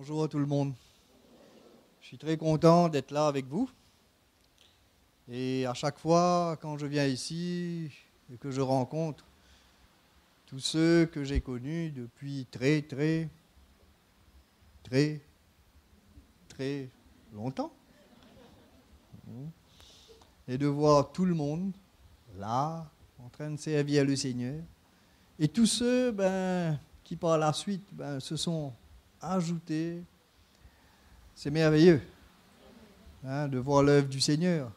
Bonjour à tout le monde. Je suis très content d'être là avec vous. Et à chaque fois, quand je viens ici et que je rencontre tous ceux que j'ai connus depuis très longtemps, et de voir tout le monde là, en train de servir le Seigneur, et tous ceux qui par la suite se sont ajoutés, c'est merveilleux de voir l'œuvre du Seigneur.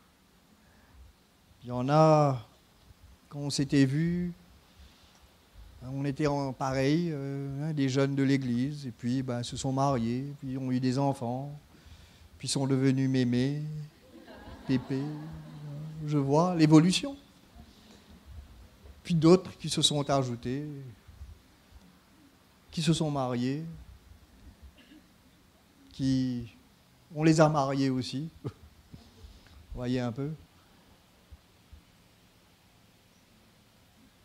Il y en a, quand on s'était vus, on était en pareil, des jeunes de l'église, et puis se sont mariés, puis ont eu des enfants, puis sont devenus mémés, pépés. Je vois l'évolution. Puis d'autres qui se sont ajoutés, qui se sont mariés, on les a mariés aussi. Vous voyez un peu?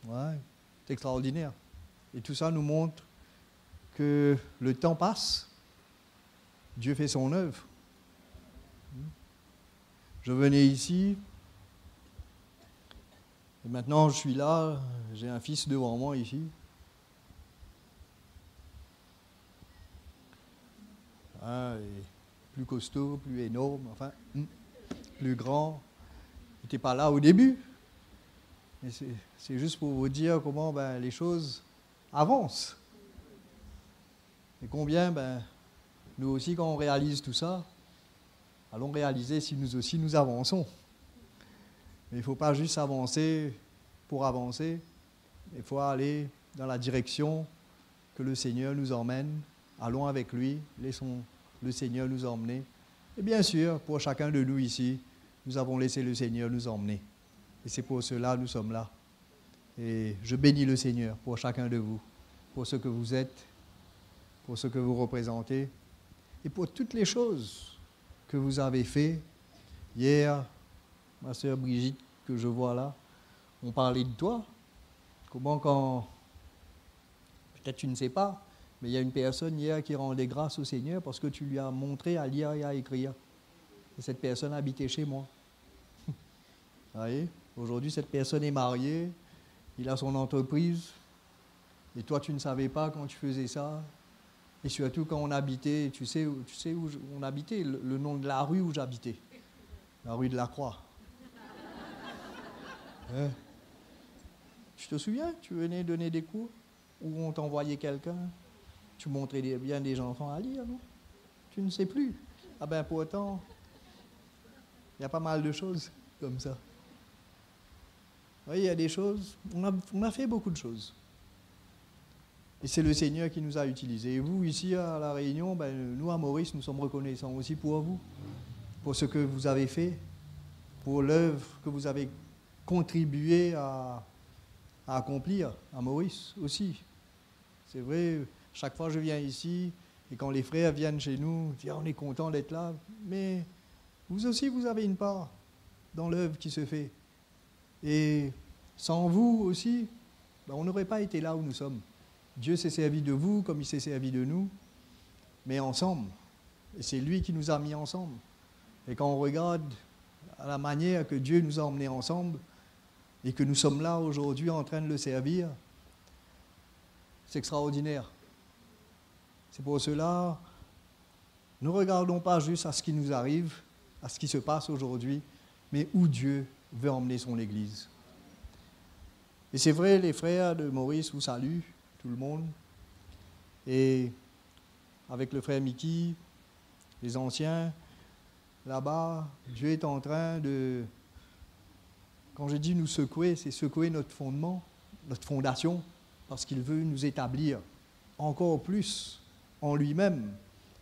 Ouais, c'est extraordinaire. Et tout ça nous montre que le temps passe, Dieu fait son œuvre. Je venais ici, et maintenant je suis là, j'ai un fils devant moi ici. Et plus costaud, plus énorme, enfin, plus grand. Il n'était pas là au début. Mais c'est juste pour vous dire comment les choses avancent. Et combien, nous aussi, quand on réalise tout ça, allons réaliser si nous aussi nous avançons. Mais il ne faut pas juste avancer pour avancer. Il faut aller dans la direction que le Seigneur nous emmène. Allons avec lui, laissons le Seigneur nous emmener. Et bien sûr, pour chacun de nous ici, nous avons laissé le Seigneur nous emmener. Et c'est pour cela que nous sommes là. Et je bénis le Seigneur pour chacun de vous, pour ce que vous êtes, pour ce que vous représentez, et pour toutes les choses que vous avez fait. Hier, ma sœur Brigitte, que je vois là, on parlait de toi. Comment quand... Peut-être tu ne sais pas, mais il y a une personne hier qui rendait grâce au Seigneur parce que tu lui as montré à lire et à écrire. Et cette personne habitait chez moi. Vous voyez, aujourd'hui, cette personne est mariée, il a son entreprise, et toi, tu ne savais pas quand tu faisais ça. Et surtout quand on habitait, tu sais où on habitait, le nom de la rue où j'habitais, la rue de la Croix. Hein? Tu te souviens, tu venais donner des cours, où on t'envoyait quelqu'un, tu montrais bien des enfants à lire, non? Tu ne sais plus. Ah pourtant, il y a pas mal de choses comme ça. Oui, il y a des choses, on a fait beaucoup de choses. Et c'est le Seigneur qui nous a utilisés. Et vous, ici à La Réunion, nous à Maurice, nous sommes reconnaissants aussi pour vous, pour ce que vous avez fait, pour l'œuvre que vous avez contribué à accomplir à Maurice aussi. C'est vrai, chaque fois que je viens ici, et quand les frères viennent chez nous, on est content d'être là, mais vous aussi, vous avez une part dans l'œuvre qui se fait. Et sans vous aussi, on n'aurait pas été là où nous sommes. Dieu s'est servi de vous comme il s'est servi de nous, mais ensemble. Et c'est lui qui nous a mis ensemble. Et quand on regarde à la manière que Dieu nous a emmenés ensemble, et que nous sommes là aujourd'hui en train de le servir, c'est extraordinaire. C'est pour cela, ne regardons pas juste à ce qui nous arrive, à ce qui se passe aujourd'hui, mais où Dieu veut emmener son Église. Et c'est vrai, les frères de Maurice vous saluent, tout le monde. Et avec le frère Mickey, les anciens, là-bas, Dieu est en train de... Quand je dis nous secouer, c'est secouer notre fondement, notre fondation, parce qu'il veut nous établir encore plus en lui-même.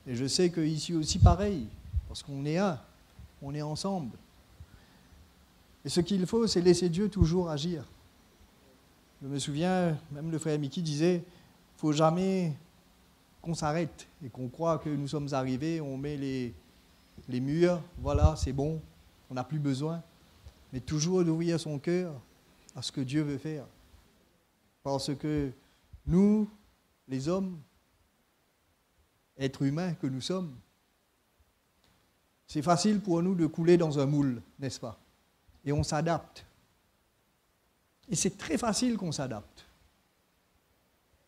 Et je sais qu'ici aussi pareil, parce qu'on est un, on est ensemble. Et ce qu'il faut, c'est laisser Dieu toujours agir. Je me souviens, même le frère Mickey disait, il ne faut jamais qu'on s'arrête et qu'on croit que nous sommes arrivés, on met les murs, voilà, c'est bon, on n'a plus besoin. Mais toujours d'ouvrir son cœur à ce que Dieu veut faire. Parce que nous, les hommes, êtres humains que nous sommes, c'est facile pour nous de couler dans un moule, n'est-ce pas? Et on s'adapte. Et c'est très facile qu'on s'adapte.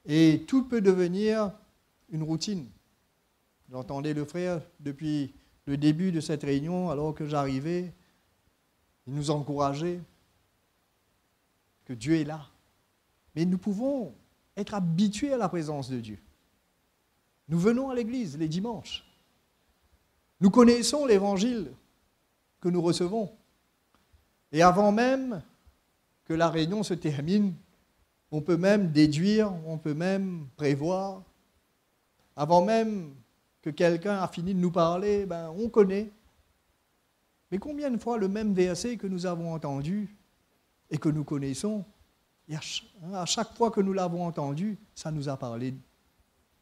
Et tout peut devenir une routine. J'entendais le frère depuis le début de cette réunion, alors que j'arrivais, il nous encourageait que Dieu est là. Mais nous pouvons être habitués à la présence de Dieu. Nous venons à l'église les dimanches. Nous connaissons l'évangile que nous recevons. Et avant même que la réunion se termine, on peut même déduire, on peut même prévoir. Avant même que quelqu'un a fini de nous parler, on connaît. Mais combien de fois le même verset que nous avons entendu et que nous connaissons, et à chaque fois que nous l'avons entendu, ça nous a parlé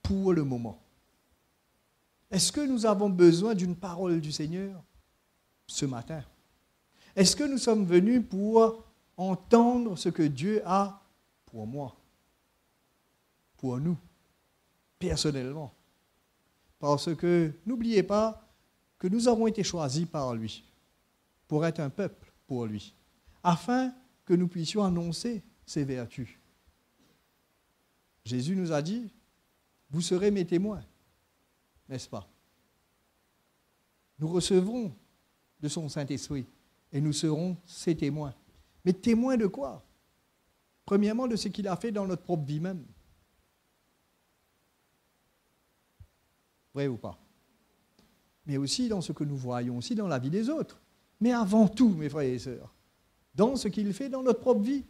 pour le moment. Est-ce que nous avons besoin d'une parole du Seigneur ce matin? Est-ce que nous sommes venus pour entendre ce que Dieu a pour moi, pour nous, personnellement? Parce que n'oubliez pas que nous avons été choisis par lui pour être un peuple pour lui, afin que nous puissions annoncer ses vertus. Jésus nous a dit, vous serez mes témoins, n'est-ce pas? Nous recevrons de son Saint-Esprit et nous serons ses témoins. Mais témoins de quoi? Premièrement, de ce qu'il a fait dans notre propre vie même. Vrai ou pas? Mais aussi dans ce que nous voyons, aussi dans la vie des autres. Mais avant tout, mes frères et sœurs, dans ce qu'il fait dans notre propre vie.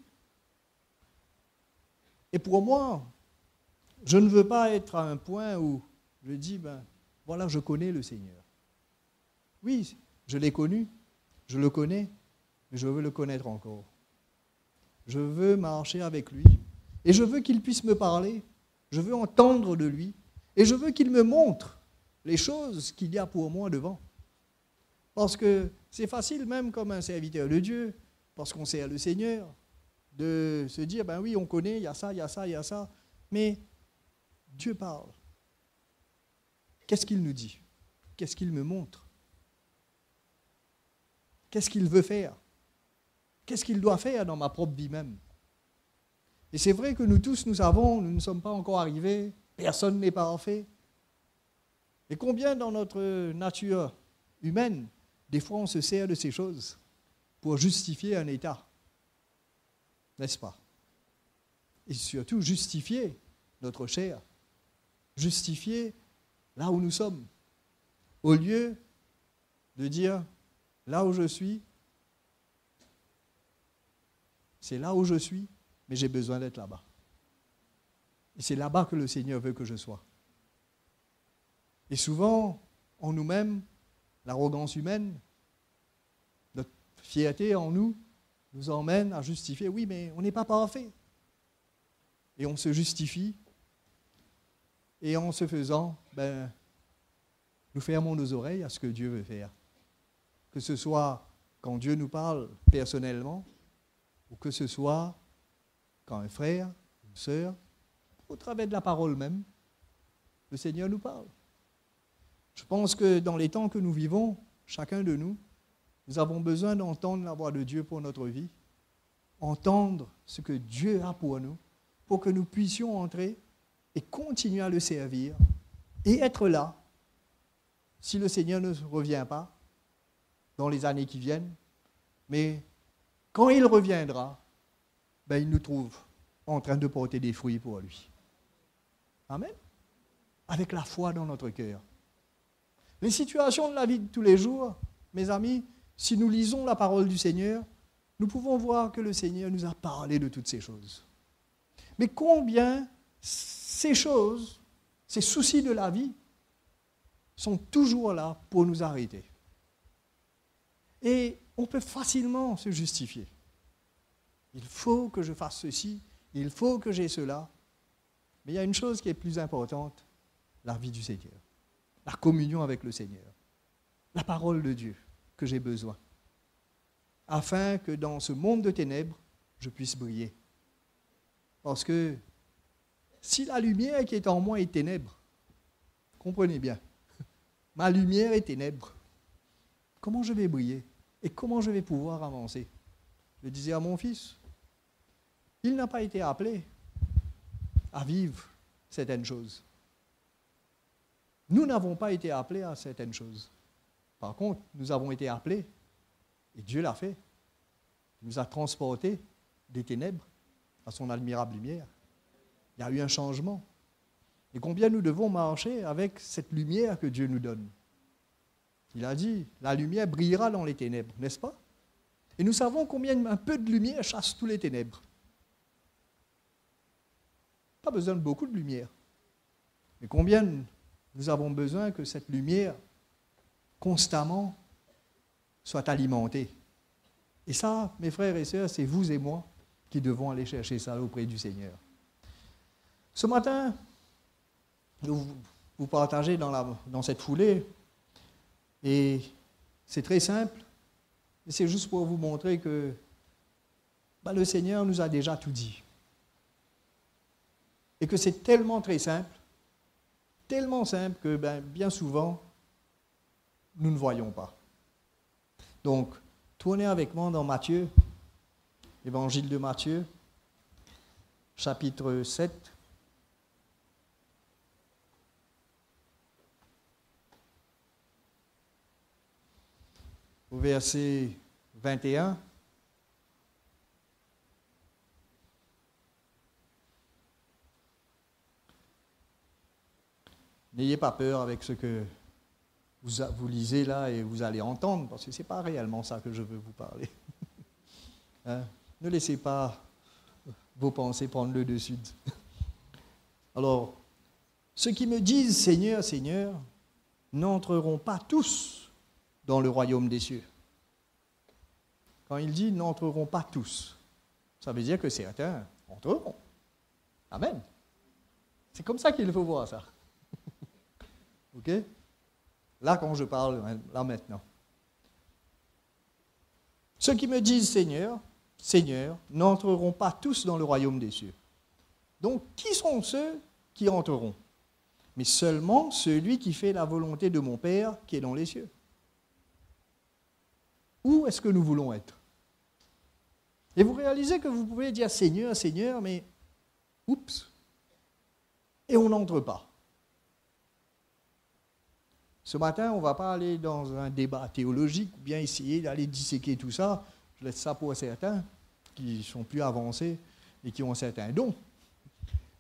Et pour moi, je ne veux pas être à un point où je dis, voilà, je connais le Seigneur. Oui, je l'ai connu, je le connais, mais je veux le connaître encore. Je veux marcher avec lui. Et je veux qu'il puisse me parler. Je veux entendre de lui. Et je veux qu'il me montre les choses qu'il y a pour moi devant. Parce que c'est facile, même comme un serviteur de Dieu, parce qu'on sert le Seigneur, de se dire, oui, on connaît, il y a ça, il y a ça, il y a ça. Mais Dieu parle. Qu'est-ce qu'il nous dit? Qu'est-ce qu'il me montre? Qu'est-ce qu'il veut faire? Qu'est-ce qu'il doit faire dans ma propre vie même? Et c'est vrai que nous tous, nous ne sommes pas encore arrivés, personne n'est parfait. Et combien dans notre nature humaine, des fois on se sert de ces choses pour justifier un état, n'est-ce pas? Et surtout justifier notre chair, justifier là où nous sommes, au lieu de dire là où je suis, c'est là où je suis, mais j'ai besoin d'être là-bas. Et c'est là-bas que le Seigneur veut que je sois. Et souvent, en nous-mêmes, l'arrogance humaine, notre fierté en nous emmène à justifier, oui, mais on n'est pas parfait. Et on se justifie, et en se faisant, nous fermons nos oreilles à ce que Dieu veut faire. Que ce soit quand Dieu nous parle personnellement, ou que ce soit quand un frère, une sœur, au travers de la parole même, le Seigneur nous parle. Je pense que dans les temps que nous vivons, chacun de nous, nous avons besoin d'entendre la voix de Dieu pour notre vie, entendre ce que Dieu a pour nous, pour que nous puissions entrer et continuer à le servir et être là, si le Seigneur ne revient pas dans les années qui viennent, mais quand il reviendra, il nous trouve en train de porter des fruits pour lui. Amen. Avec la foi dans notre cœur. Les situations de la vie de tous les jours, mes amis, si nous lisons la parole du Seigneur, nous pouvons voir que le Seigneur nous a parlé de toutes ces choses. Mais combien ces choses, ces soucis de la vie, sont toujours là pour nous arrêter. Et on peut facilement se justifier. Il faut que je fasse ceci, il faut que j'ai cela. Mais il y a une chose qui est plus importante, la vie du Seigneur, la communion avec le Seigneur, la parole de Dieu que j'ai besoin, afin que dans ce monde de ténèbres, je puisse briller. Parce que si la lumière qui est en moi est ténèbre, comprenez bien. Ma lumière est ténèbre. Comment je vais briller? Et comment je vais pouvoir avancer? Je disais à mon fils, il n'a pas été appelé à vivre certaines choses. Nous n'avons pas été appelés à certaines choses. Par contre, nous avons été appelés, et Dieu l'a fait. Il nous a transportés des ténèbres à son admirable lumière. Il y a eu un changement. Et combien nous devons marcher avec cette lumière que Dieu nous donne. Il a dit, la lumière brillera dans les ténèbres, n'est-ce pas? Et nous savons combien un peu de lumière chasse tous les ténèbres. Pas besoin de beaucoup de lumière. Mais combien nous avons besoin que cette lumière, constamment, soit alimentée. Et ça, mes frères et sœurs, c'est vous et moi qui devons aller chercher ça auprès du Seigneur. Ce matin, vous partagez dans cette foulée, et c'est très simple, mais c'est juste pour vous montrer que le Seigneur nous a déjà tout dit. Et que c'est tellement très simple, tellement simple que bien souvent, nous ne voyons pas. Donc, tournez avec moi dans Matthieu, l'évangile de Matthieu, chapitre 7. Au verset 21. N'ayez pas peur avec ce que vous lisez là et vous allez entendre, parce que ce n'est pas réellement ça que je veux vous parler. Hein? Ne laissez pas vos pensées prendre le dessus. Alors, ceux qui me disent « Seigneur, Seigneur » n'entreront pas tous dans le royaume des cieux. Quand il dit « n'entreront pas tous », ça veut dire que certains entreront. Amen. C'est comme ça qu'il faut voir ça. OK? Là, quand je parle, là maintenant. Ceux qui me disent Seigneur, Seigneur, n'entreront pas tous dans le royaume des cieux. Donc, qui sont ceux qui entreront? Mais seulement celui qui fait la volonté de mon Père qui est dans les cieux. Où est-ce que nous voulons être? Et vous réalisez que vous pouvez dire Seigneur, Seigneur, mais oups, et on n'entre pas. Ce matin, on ne va pas aller dans un débat théologique ou bien essayer d'aller disséquer tout ça. Je laisse ça pour certains qui sont plus avancés et qui ont certains dons.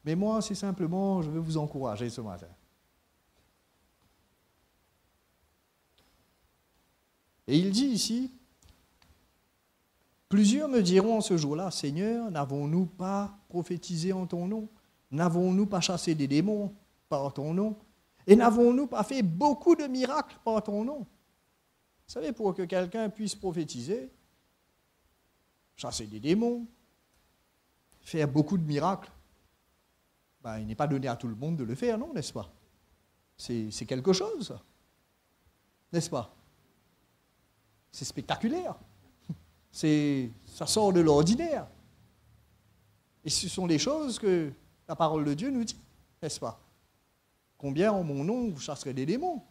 Mais moi, c'est simplement, je veux vous encourager ce matin. Et il dit ici, plusieurs me diront en ce jour-là, Seigneur, n'avons-nous pas prophétisé en ton nom? N'avons-nous pas chassé des démons par ton nom? Et n'avons-nous pas fait beaucoup de miracles par ton nom? Vous savez, pour que quelqu'un puisse prophétiser, chasser des démons, faire beaucoup de miracles, il n'est pas donné à tout le monde de le faire, non, n'est-ce pas? C'est quelque chose, ça. N'est-ce pas? C'est spectaculaire. Ça sort de l'ordinaire. Et ce sont des choses que la parole de Dieu nous dit, n'est-ce pas? Combien en mon nom vous chasserez des démons?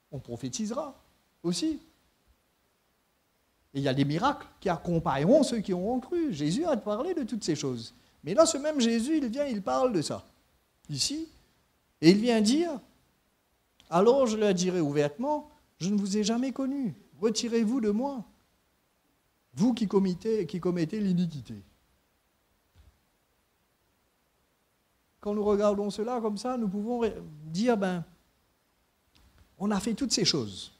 On prophétisera aussi. Et il y a des miracles qui accompagneront ceux qui auront cru. Jésus a parlé de toutes ces choses. Mais là, ce même Jésus, il parle de ça, ici. Et il vient dire, alors je leur dirai ouvertement, je ne vous ai jamais connu. Retirez-vous de moi, vous qui commettez l'iniquité. Quand nous regardons cela comme ça, nous pouvons dire, on a fait toutes ces choses.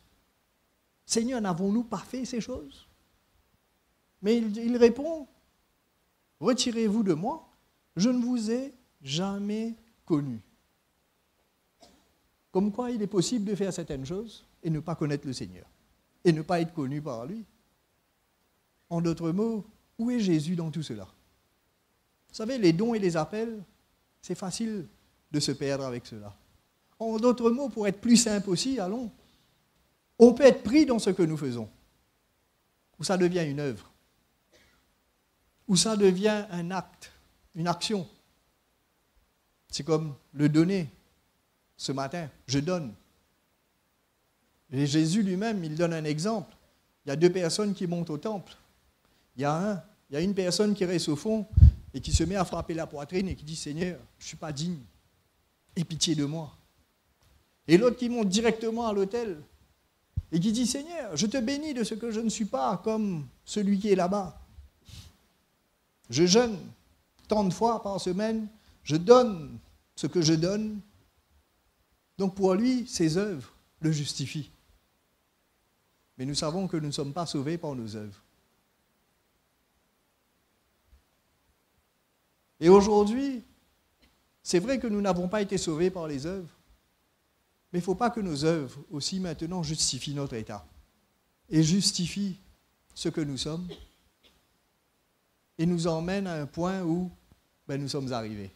Seigneur, n'avons-nous pas fait ces choses? Mais il répond, retirez-vous de moi, je ne vous ai jamais connu. Comme quoi il est possible de faire certaines choses et ne pas connaître le Seigneur, et ne pas être connu par lui. En d'autres mots, où est Jésus dans tout cela? Vous savez, les dons et les appels, c'est facile de se perdre avec cela. En d'autres mots, pour être plus simple aussi, on peut être pris dans ce que nous faisons, où ça devient une œuvre, où ça devient un acte, une action. C'est comme le donner ce matin, je donne. Et Jésus lui-même, il donne un exemple. Il y a deux personnes qui montent au temple. Il y a une personne qui reste au fond et qui se met à frapper la poitrine et qui dit « Seigneur, je ne suis pas digne. Aie pitié de moi. » Et l'autre qui monte directement à l'autel et qui dit « Seigneur, je te bénis de ce que je ne suis pas comme celui qui est là-bas. Je jeûne tant de fois par semaine, je donne ce que je donne. » Donc pour lui, ses œuvres le justifient. Mais nous savons que nous ne sommes pas sauvés par nos œuvres. Et aujourd'hui, c'est vrai que nous n'avons pas été sauvés par les œuvres, mais il ne faut pas que nos œuvres aussi maintenant justifient notre état et justifient ce que nous sommes et nous emmènent à un point où nous sommes arrivés.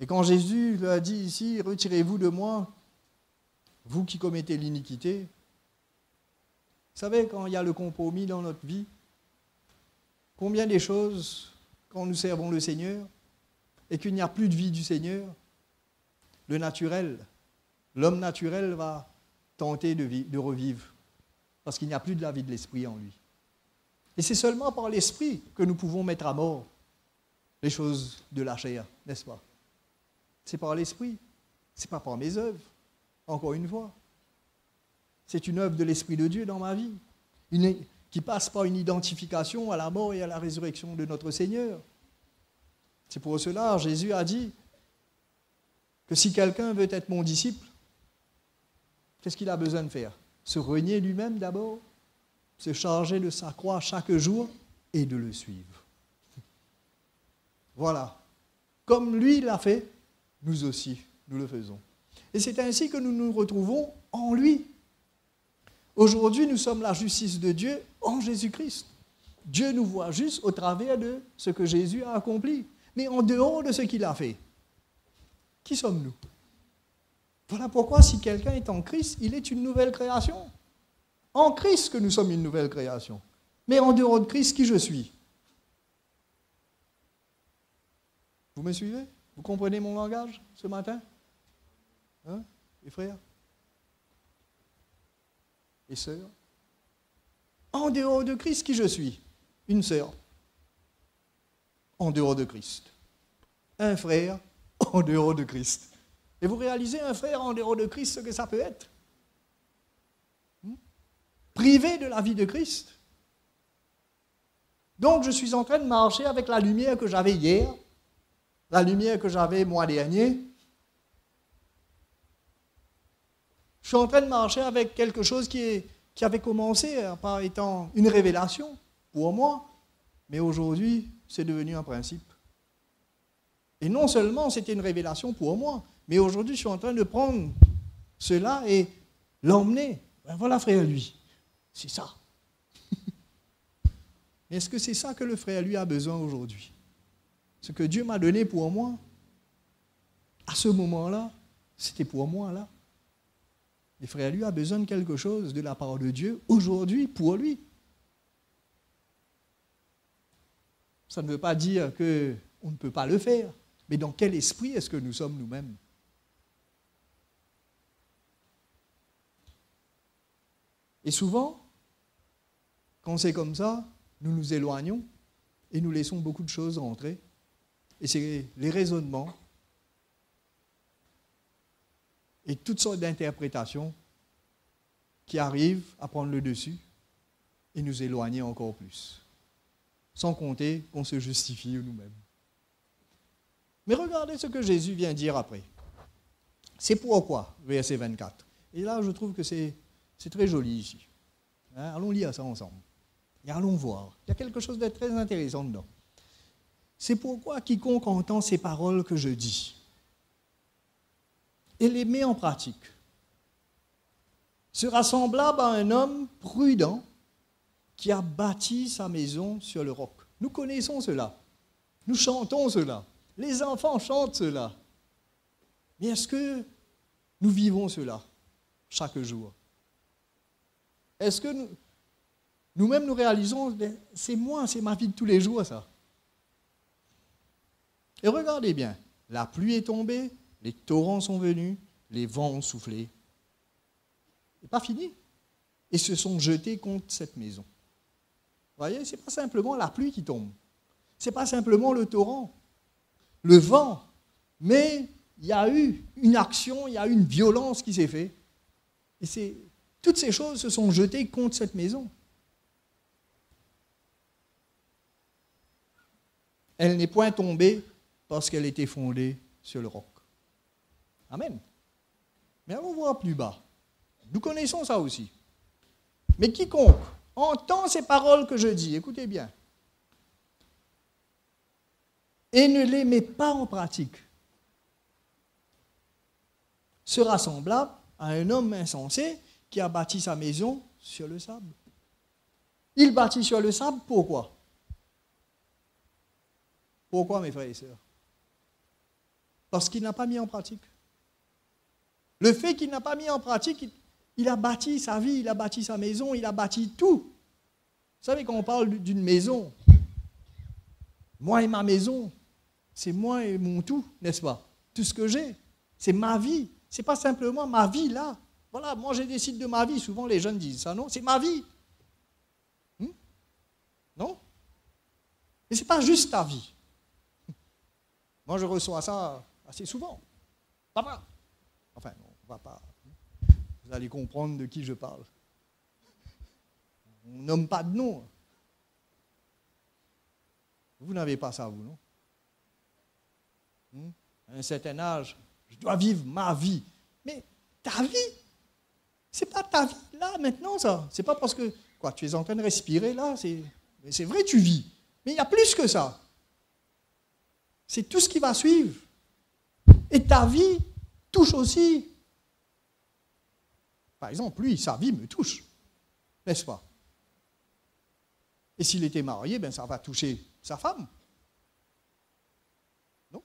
Et quand Jésus leur a dit ici, « Retirez-vous de moi, vous qui commettez l'iniquité », vous savez, quand il y a le compromis dans notre vie, combien des choses, quand nous servons le Seigneur, et qu'il n'y a plus de vie du Seigneur, le naturel, l'homme naturel va tenter de revivre, parce qu'il n'y a plus de la vie de l'esprit en lui. Et c'est seulement par l'esprit que nous pouvons mettre à mort les choses de la chair, n'est-ce pas? C'est par l'esprit, ce n'est pas par mes œuvres, encore une fois. C'est une œuvre de l'Esprit de Dieu dans ma vie, qui passe par une identification à la mort et à la résurrection de notre Seigneur. C'est pour cela que Jésus a dit que si quelqu'un veut être mon disciple, qu'est-ce qu'il a besoin de faire? Se renier lui-même d'abord, se charger de sa croix chaque jour et de le suivre. Voilà. Comme lui l'a fait, nous aussi, nous le faisons. Et c'est ainsi que nous nous retrouvons en lui. Aujourd'hui, nous sommes la justice de Dieu en Jésus-Christ. Dieu nous voit juste au travers de ce que Jésus a accompli. Mais en dehors de ce qu'il a fait, qui sommes-nous? Voilà pourquoi si quelqu'un est en Christ, il est une nouvelle création. En Christ que nous sommes une nouvelle création. Mais en dehors de Christ, qui je suis? Vous me suivez? Vous comprenez mon langage ce matin? Hein, les frères? Et sœurs? En dehors de Christ, qui je suis? Une sœur. En dehors de Christ. Un frère en dehors de Christ. Et vous réalisez un frère en dehors de Christ, ce que ça peut être? Privé de la vie de Christ. Donc je suis en train de marcher avec la lumière que j'avais hier, la lumière que j'avais mois dernier. Je suis en train de marcher avec quelque chose qui avait commencé par étant une révélation pour moi, mais aujourd'hui, c'est devenu un principe. Et non seulement c'était une révélation pour moi, mais aujourd'hui, je suis en train de prendre cela et l'emmener. Ben voilà, frère, lui. C'est ça. Est-ce que c'est ça que le frère, lui, a besoin aujourd'hui? Ce que Dieu m'a donné pour moi, à ce moment-là, c'était pour moi, là. Le frère, lui, a besoin de quelque chose de la part de Dieu, aujourd'hui, pour lui. Ça ne veut pas dire qu'on ne peut pas le faire, mais dans quel esprit est-ce que nous sommes nous-mêmes? Et souvent, quand c'est comme ça, nous nous éloignons et nous laissons beaucoup de choses rentrer. Et c'est les raisonnements et toutes sortes d'interprétations qui arrivent à prendre le dessus et nous éloigner encore plus. Sans compter qu'on se justifie nous-mêmes. Mais regardez ce que Jésus vient dire après. C'est pourquoi, verset 24. Et là, je trouve que c'est très joli ici. Hein, allons lire ça ensemble. Et allons voir. Il y a quelque chose de très intéressant dedans. C'est pourquoi quiconque entend ces paroles que je dis et les met en pratique sera semblable à un homme prudent qui a bâti sa maison sur le roc. Nous connaissons cela. Nous chantons cela. Les enfants chantent cela. Mais est-ce que nous vivons cela chaque jour? Est-ce que nous-mêmes nous réalisons, c'est moi, c'est ma vie de tous les jours, ça? Et regardez bien, La pluie est tombée, les torrents sont venus, les vents ont soufflé. C'est pas fini. Et se sont jetés contre cette maison. Vous voyez, ce n'est pas simplement la pluie qui tombe. Ce n'est pas simplement le torrent, le vent. Mais il y a eu une action, il y a eu une violence qui s'est faite. Et toutes ces choses se sont jetées contre cette maison. Elle n'est point tombée parce qu'elle était fondée sur le roc. Amen. Mais allons voir plus bas. Nous connaissons ça aussi. Mais quiconque entend ces paroles que je dis, écoutez bien, et ne les met pas en pratique, sera semblable à un homme insensé qui a bâti sa maison sur le sable. Il bâtit sur le sable, pourquoi? Pourquoi, mes frères et sœurs? Parce qu'il n'a pas mis en pratique. Le fait qu'il n'a pas mis en pratique, il a bâti sa vie, il a bâti sa maison, il a bâti tout. Vous savez, quand on parle d'une maison, moi et ma maison, c'est moi et mon tout, n'est-ce pas? Tout ce que j'ai, c'est ma vie. Ce n'est pas simplement ma vie là. Voilà, moi je décide de ma vie. Souvent les jeunes disent ça, non? C'est ma vie. Non? Mais ce n'est pas juste ta vie. Moi je reçois ça assez souvent. Papa. Enfin, on ne va pas. Vous allez comprendre de qui je parle. On nomme pas de nom. Vous n'avez pas ça, vous, non? À un certain âge, je dois vivre ma vie. Mais ta vie, c'est pas ta vie là, maintenant, ça. C'est pas parce que, quoi, tu es en train de respirer là, c'est vrai, tu vis. Mais il y a plus que ça. C'est tout ce qui va suivre. Et ta vie touche aussi. Par exemple, lui, sa vie me touche. N'est-ce pas? Et s'il était marié, ben ça va toucher sa femme. Non?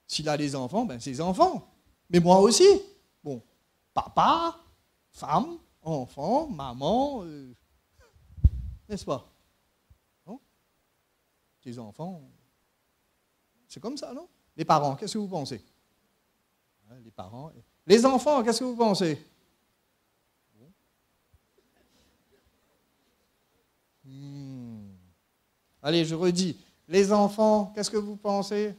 S'il a des enfants, ben ses enfants. Mais moi aussi. Bon, papa, femme, enfant, maman, n'est-ce pas? Non? Tes enfants, c'est comme ça, non? Les parents, qu'est-ce que vous pensez? Les parents. Les enfants, qu'est-ce que vous pensez? Allez, je redis. Les enfants, qu'est-ce que vous pensez?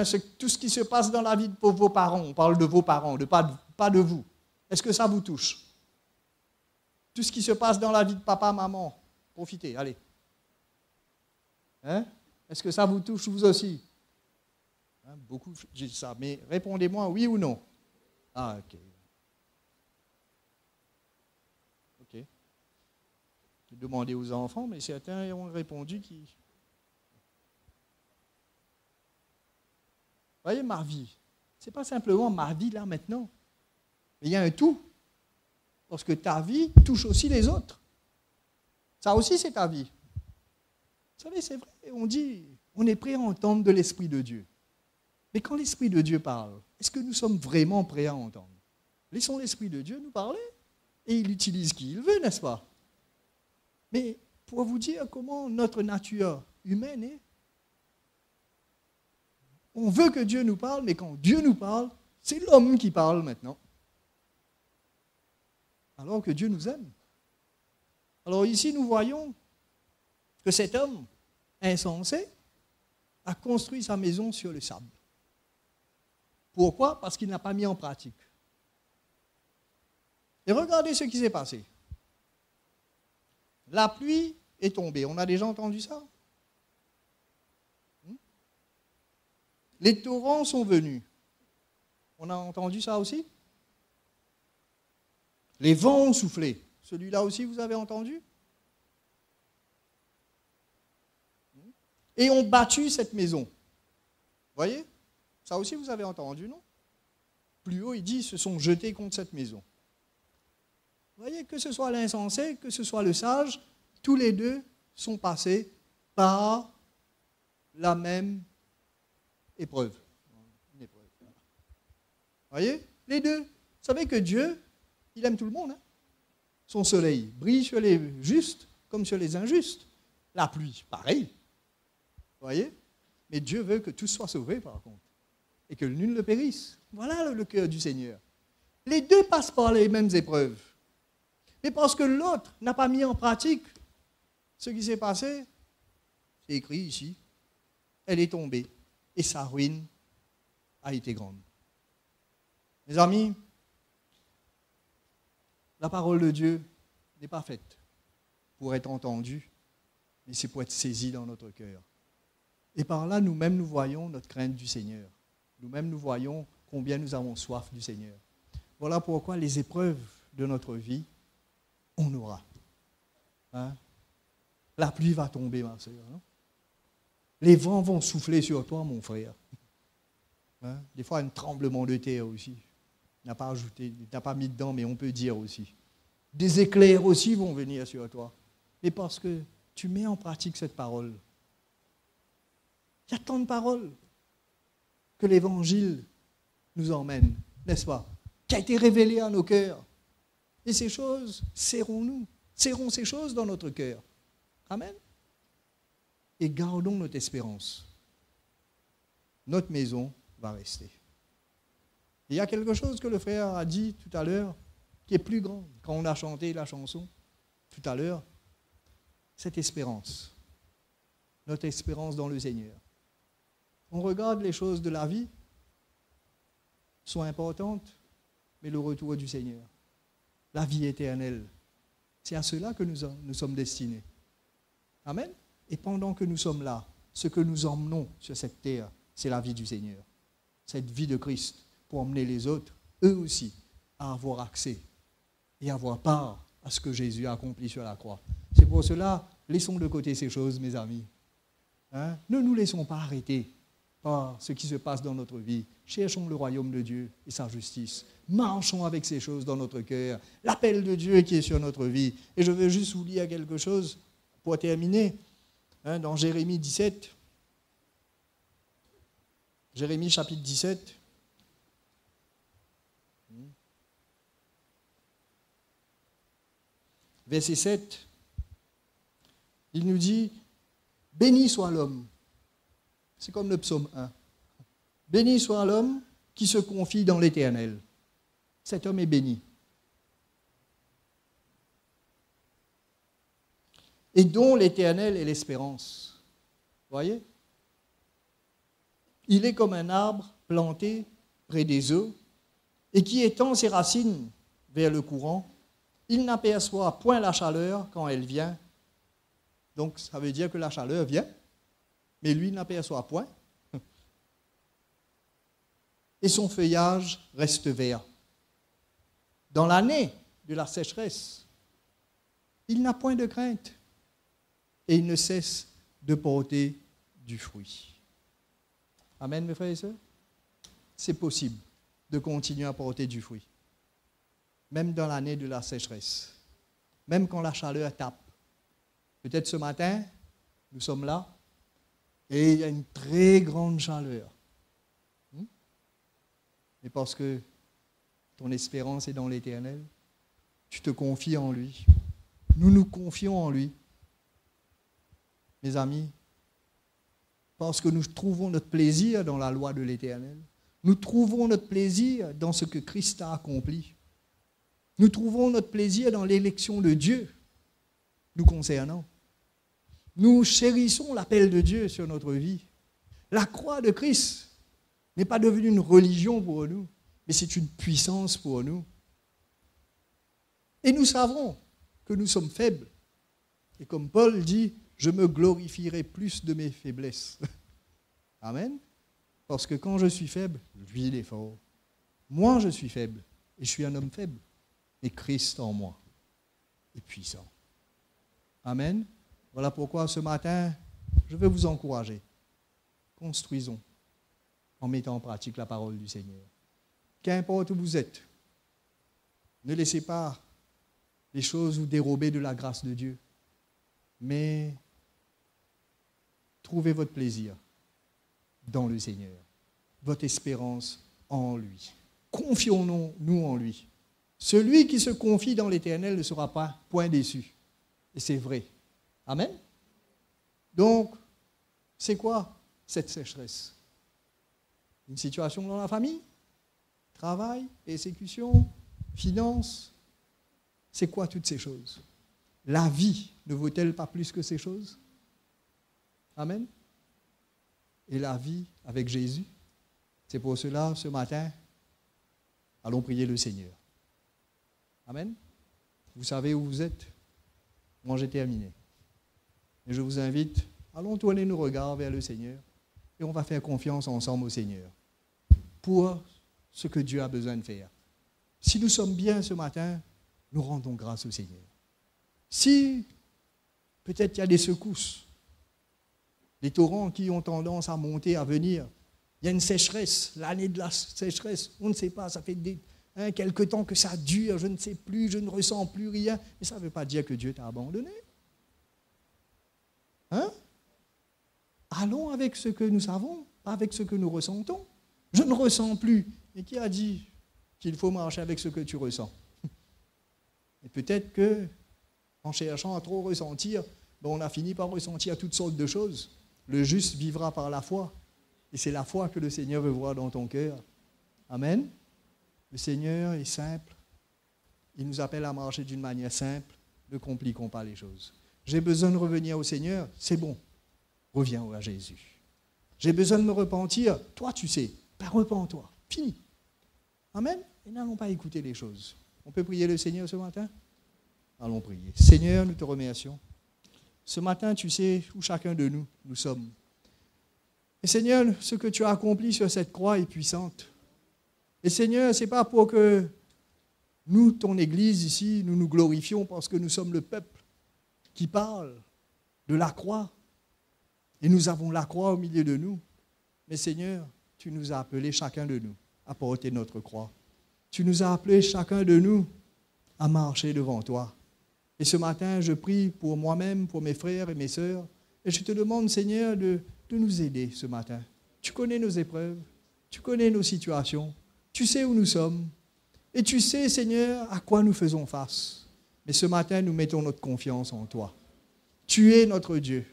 C'est tout ce qui se passe dans la vie de vos parents. On parle de vos parents, pas de vous. Est-ce que ça vous touche? Tout ce qui se passe dans la vie de papa, maman. Profitez, allez. Est-ce que ça vous touche vous aussi? Beaucoup disent ça, mais répondez-moi oui ou non. Ah, ok. Ok. J'ai demandé aux enfants, mais certains ont répondu qui. Vous voyez, ma vie, ce n'est pas simplement ma vie là maintenant, mais il y a un tout. Parce que ta vie touche aussi les autres. Ça aussi, c'est ta vie. Vous savez, c'est vrai, on dit, on est prêt à entendre de l'Esprit de Dieu. Mais quand l'Esprit de Dieu parle, est-ce que nous sommes vraiment prêts à entendre? Laissons l'Esprit de Dieu nous parler et il utilise qui il veut, n'est-ce pas? Mais pour vous dire comment notre nature humaine est, on veut que Dieu nous parle, mais quand Dieu nous parle, c'est l'homme qui parle maintenant. Alors que Dieu nous aime. Alors ici, nous voyons que cet homme insensé a construit sa maison sur le sable. Pourquoi? Parce qu'il n'a pas mis en pratique. Et regardez ce qui s'est passé. La pluie est tombée. On a déjà entendu ça? Les torrents sont venus. On a entendu ça aussi? Les vents ont soufflé. Celui-là aussi, vous avez entendu? Et ont battu cette maison. Vous voyez? Ça aussi, vous avez entendu, non? Plus haut, il dit, ils se sont jetés contre cette maison. Vous voyez, que ce soit l'insensé, que ce soit le sage, tous les deux sont passés par la même épreuve. Une épreuve. Voilà. Vous voyez? Les deux. Vous savez que Dieu, il aime tout le monde. Hein? Son soleil brille sur les justes comme sur les injustes. La pluie, pareil. Vous voyez? Mais Dieu veut que tous soient sauvés, par contre, et que nul ne périsse. Voilà le cœur du Seigneur. Les deux passent par les mêmes épreuves. Mais parce que l'autre n'a pas mis en pratique ce qui s'est passé, c'est écrit ici, elle est tombée et sa ruine a été grande. Mes amis, la parole de Dieu n'est pas faite pour être entendue, mais c'est pour être saisie dans notre cœur. Et par là, nous-mêmes, nous voyons notre crainte du Seigneur. Nous-mêmes, nous voyons combien nous avons soif du Seigneur. Voilà pourquoi les épreuves de notre vie, on aura. Hein? La pluie va tomber, ma soeur. Hein? Les vents vont souffler sur toi, mon frère. Hein? Des fois, un tremblement de terre aussi. Il n'a pas ajouté, il n'a pas mis dedans, mais on peut dire aussi. Des éclairs aussi vont venir sur toi. Mais parce que tu mets en pratique cette parole. Il y a tant de paroles que l'Évangile nous emmène, n'est-ce pas? Qui a été révélé à nos cœurs. Et ces choses, serrons ces choses dans notre cœur. Amen. Et gardons notre espérance. Notre maison va rester. Et il y a quelque chose que le frère a dit tout à l'heure, qui est plus grand, quand on a chanté la chanson tout à l'heure, cette espérance. Notre espérance dans le Seigneur. On regarde les choses de la vie, sont importantes, mais le retour du Seigneur, la vie éternelle, c'est à cela que nous sommes destinés. Amen. Et pendant que nous sommes là, ce que nous emmenons sur cette terre, c'est la vie du Seigneur. Cette vie de Christ, pour emmener les autres, eux aussi, à avoir accès et avoir part à ce que Jésus a accompli sur la croix. C'est pour cela, laissons de côté ces choses, mes amis. Hein? Ne nous laissons pas arrêter par ce qui se passe dans notre vie. Cherchons le royaume de Dieu et sa justice. Marchons avec ces choses dans notre cœur. L'appel de Dieu qui est sur notre vie. Et je veux juste vous lire quelque chose pour terminer. Hein, dans Jérémie 17. Jérémie chapitre 17. Verset 7. Il nous dit, « Béni soit l'homme ». C'est comme le psaume 1. « Béni soit l'homme qui se confie dans l'Éternel ». Cet homme est béni. Et dont l'Éternel est l'espérance. Vous voyez? Il est comme un arbre planté près des eaux et qui étend ses racines vers le courant. Il n'aperçoit point la chaleur quand elle vient. Donc, ça veut dire que la chaleur vient, mais lui n'aperçoit point. Et son feuillage reste vert. Dans l'année de la sécheresse, il n'a point de crainte et il ne cesse de porter du fruit. Amen, mes frères et sœurs? C'est possible de continuer à porter du fruit, même dans l'année de la sécheresse, même quand la chaleur tape. Peut-être ce matin, nous sommes là, et il y a une très grande chaleur. Mais parce que ton espérance est dans l'Éternel, tu te confies en lui. Nous nous confions en lui. Mes amis, parce que nous trouvons notre plaisir dans la loi de l'Éternel. Nous trouvons notre plaisir dans ce que Christ a accompli. Nous trouvons notre plaisir dans l'élection de Dieu nous concernant. Nous chérissons l'appel de Dieu sur notre vie. La croix de Christ n'est pas devenue une religion pour nous, mais c'est une puissance pour nous. Et nous savons que nous sommes faibles. Et comme Paul dit, je me glorifierai plus de mes faiblesses. Amen. Parce que quand je suis faible, lui, il est fort. Moi, je suis faible. Et je suis un homme faible. Mais Christ en moi est puissant. Amen. Voilà pourquoi ce matin, je veux vous encourager. Construisons en mettant en pratique la parole du Seigneur. Qu'importe où vous êtes, ne laissez pas les choses vous dérober de la grâce de Dieu, mais trouvez votre plaisir dans le Seigneur, votre espérance en lui. Confions-nous en lui. Celui qui se confie dans l'Éternel ne sera pas point déçu. Et c'est vrai. Amen. Donc, c'est quoi? cette sécheresse? Une situation dans la famille? Travail? Persécution? Finances? C'est quoi toutes ces choses? La vie ne vaut-elle pas plus que ces choses? Amen. Et la vie avec Jésus, c'est pour cela, ce matin, allons prier le Seigneur. Amen. Vous savez où vous êtes. Moi, j'ai terminé. Et je vous invite, allons tourner nos regards vers le Seigneur et on va faire confiance ensemble au Seigneur pour ce que Dieu a besoin de faire. Si nous sommes bien ce matin, nous rendons grâce au Seigneur. Si peut-être il y a des secousses, des torrents qui ont tendance à monter, à venir, il y a une sécheresse, l'année de la sécheresse, on ne sait pas, ça fait quelque temps que ça dure, je ne sais plus, je ne ressens plus rien, mais ça ne veut pas dire que Dieu t'a abandonné. Hein? Allons avec ce que nous savons, pas avec ce que nous ressentons. Je ne ressens plus. Et qui a dit qu'il faut marcher avec ce que tu ressens? Et peut-être que, en cherchant à trop ressentir, on a fini par ressentir toutes sortes de choses. Le juste vivra par la foi. Et c'est la foi que le Seigneur veut voir dans ton cœur. Amen. Le Seigneur est simple. Il nous appelle à marcher d'une manière simple. Ne compliquons pas les choses. J'ai besoin de revenir au Seigneur. C'est bon. Reviens à Jésus. J'ai besoin de me repentir. Toi, tu sais. Repens-toi. Fini. Amen. Et n'allons pas écouter les choses. On peut prier le Seigneur ce matin? Allons prier. Seigneur, nous te remercions. Ce matin, tu sais où chacun de nous sommes. Et Seigneur, ce que tu as accompli sur cette croix est puissante. Et Seigneur, ce n'est pas pour que nous, ton Église ici, nous nous glorifions parce que nous sommes le peuple qui parle de la croix. Et nous avons la croix au milieu de nous. Mais Seigneur, tu nous as appelés chacun de nous à porter notre croix. Tu nous as appelés chacun de nous à marcher devant toi. Et ce matin, je prie pour moi-même, pour mes frères et mes sœurs. Et je te demande, Seigneur, de nous aider ce matin. Tu connais nos épreuves, tu connais nos situations, tu sais où nous sommes. Et tu sais, Seigneur, à quoi nous faisons face. Mais ce matin, nous mettons notre confiance en toi. Tu es notre Dieu.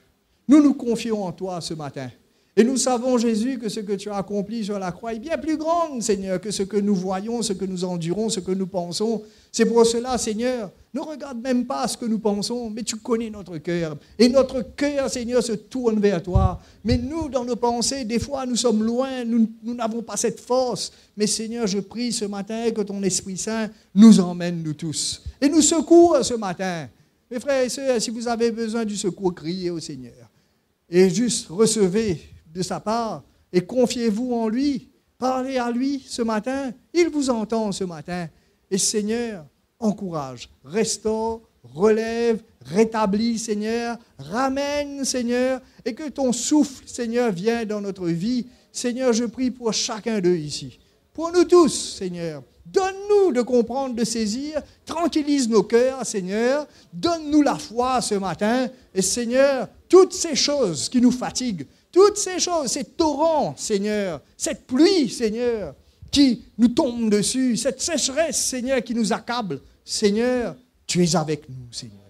Nous nous confions en toi ce matin. Et nous savons, Jésus, que ce que tu as accompli sur la croix est bien plus grand, Seigneur, que ce que nous voyons, ce que nous endurons, ce que nous pensons. C'est pour cela, Seigneur, ne regarde même pas ce que nous pensons, mais tu connais notre cœur. Et notre cœur, Seigneur, se tourne vers toi. Mais nous, dans nos pensées, des fois, nous sommes loin, nous n'avons pas cette force. Mais Seigneur, je prie ce matin que ton Esprit Saint nous emmène, nous tous. Et nous secoue ce matin. Mes frères et sœurs, si vous avez besoin du secours, criez au Seigneur. Et juste recevez de sa part et confiez-vous en lui. Parlez à lui ce matin. Il vous entend ce matin. Et Seigneur, encourage, restaure, relève, rétablit, Seigneur, ramène, Seigneur, et que ton souffle, Seigneur, vienne dans notre vie. Seigneur, je prie pour chacun d'eux ici. Pour nous tous, Seigneur. Donne-nous de comprendre, de saisir, tranquillise nos cœurs, Seigneur. Donne-nous la foi ce matin. Et Seigneur, toutes ces choses qui nous fatiguent, toutes ces choses, ces torrents, Seigneur, cette pluie, Seigneur, qui nous tombe dessus, cette sécheresse, Seigneur, qui nous accable, Seigneur, tu es avec nous, Seigneur.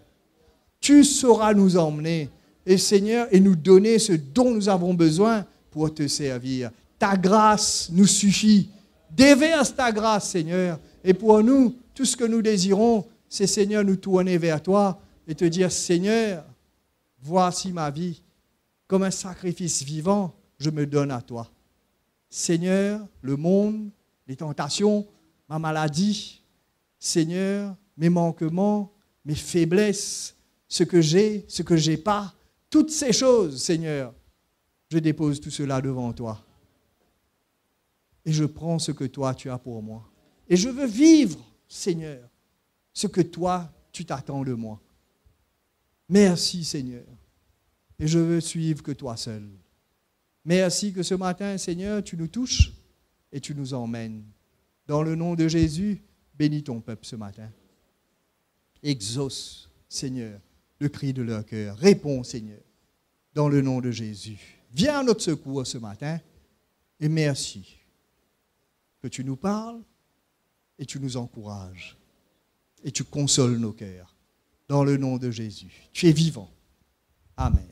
Tu sauras nous emmener, et Seigneur, et nous donner ce dont nous avons besoin pour te servir. Ta grâce nous suffit. Déverse ta grâce, Seigneur. Et pour nous, tout ce que nous désirons, c'est, Seigneur, nous tourner vers toi et te dire, Seigneur, voici ma vie. Comme un sacrifice vivant, je me donne à toi. Seigneur, le monde, les tentations, ma maladie, Seigneur, mes manquements, mes faiblesses, ce que j'ai pas, toutes ces choses, Seigneur, je dépose tout cela devant toi. Et je prends ce que toi, tu as pour moi. Et je veux vivre, Seigneur, ce que toi, tu t'attends de moi. Merci, Seigneur. Et je veux suivre que toi seul. Merci que ce matin, Seigneur, tu nous touches et tu nous emmènes. Dans le nom de Jésus, bénis ton peuple ce matin. Exauce, Seigneur, le cri de leur cœur. Réponds, Seigneur, dans le nom de Jésus. Viens à notre secours ce matin et merci que tu nous parles et tu nous encourages et tu consoles nos cœurs. Dans le nom de Jésus. Tu es vivant. Amen.